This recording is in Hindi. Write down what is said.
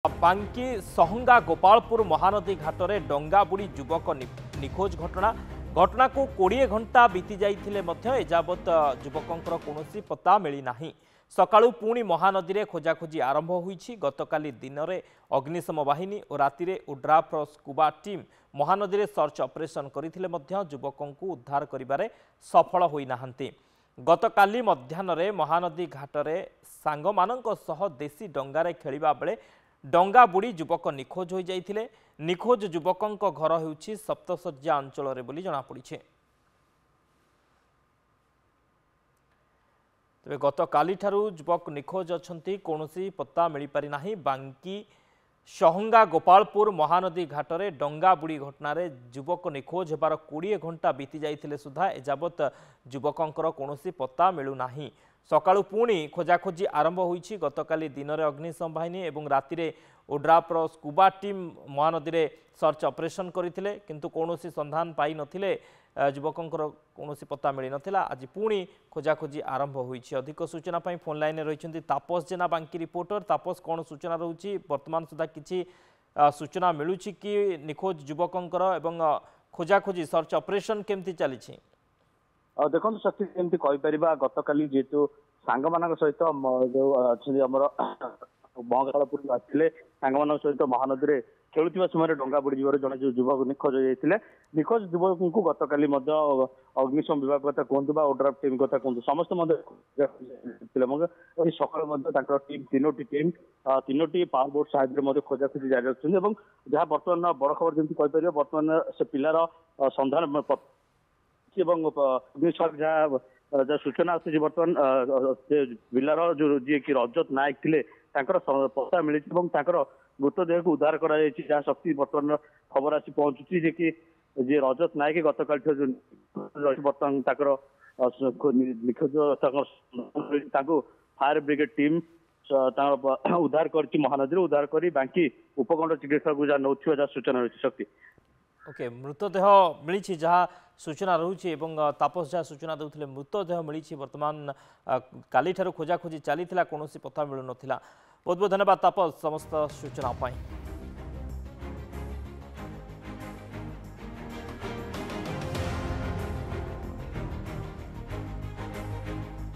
बांकी सहंगा गोपालपुर महानदी घाटरे डंगा बुड़ी युवक निखोज घटना को 20 घंटा बीती जाइथिले मध्य एजावत युवकंकर कौनसी पता मिली नाही। सकाळू पुणी महानदी रे खोजाखोजी आरंभ होईछि। गतकाली दिन में अग्निशम बाहिनी और राति ओड्राफ स्कूबा टीम महानदी रे सर्च ऑपरेशन करथिले मध्य युवकंकु उद्धार करिबारे सफल होई नाहंती। गतकाली मध्याह्न महानदी घाटरे सांगमानंक सह देसी डंगारे खेलिबा बेले डंगा बुड़ी युवक निखोज हो जाइथिले। निखोज युवकंक घर हेउछि सप्तशଯ୍ୟା अंचल बोली जनापड़ी। तेज गतकाली ठारू युवक निखोज अछंती कौनसी पत्ता मिल पारि नाही। बांकी सहंगा गोपालपुर महानदी घाटरे डंगा बुड़ी घटना युवक निखोज होबार 20 घंटा बीती जाइथिले सुधा एजावत युवकंकर कौनसी पत्ता मिलू नाही। सकाळू पुणी खोजाखोजी आरंभ होईछि। गतकाली दिन में अग्निशम बाहिनी और राति ओड्राफ स्कूबा टीम महानदी रे सर्च ऑपरेशन करथिले किंतु कौनसी संधान पाई नथिले। युवकंकर कौनसी पत्ता मिली नथिला। आज पुणी खोजाखोजी आरंभ होईछि। अधिक सूचना पाई फोन लाइन रे रहिछन्ती तापस जेना बांकी रिपोर्टर। तापस कौन सूचना रहउछि वर्तमान सुधा किछि सूचना मिलुछि कि निखोज युवकंकर एवं खोजाखोजी सर्च ऑपरेशन केमती चलीछि? देखो शक्ति केमती कहीपर गतकाली जेहेतु सांग मान सहित जो अच्छे आम महकालपुर आसते सांग सहित महानदी में खेलुवा समय डंगा बुड़ी जब जड़े जो युवक निखोज होते निखोज युवक को गतकाली अग्निशम विभाग कथा कहतु ओड्राफ टीम कथा कहतु समस्त सकाल टीम तीनो पावर बोट साहाय्य खोजाखोजी जारी रखते जहाँ बर्तमान बड़ खबर जमी कहीपर बर्तमान से पिलार संधान जहाँ सूचना आसी बर्तमान जिलार जो जी कि रजत नायक थे पता मिली मृतदेह को उद्धार कर जहाँ शक्ति बर्तमान खबर आसी पहुंचुची जे कि जी रजत नायक गतकाल बर्तमान निखोज फायर ब्रिगेड टीम उद्धार कर महानदी उद्धार कर बांकी उपखंड चिकित्सा को जहाँ नौ जहाँ सूचना रही शक्ति। ओके मृतदेह मिली जहाँ सूचना रोचे तापस जहाँ सूचना देते मृतदेह मिली बर्तमान काली ठारू खोजाखोजी चली कौन पता मिलू ना। बहुत बहुत धन्यवाद तापस समस्त सूचना।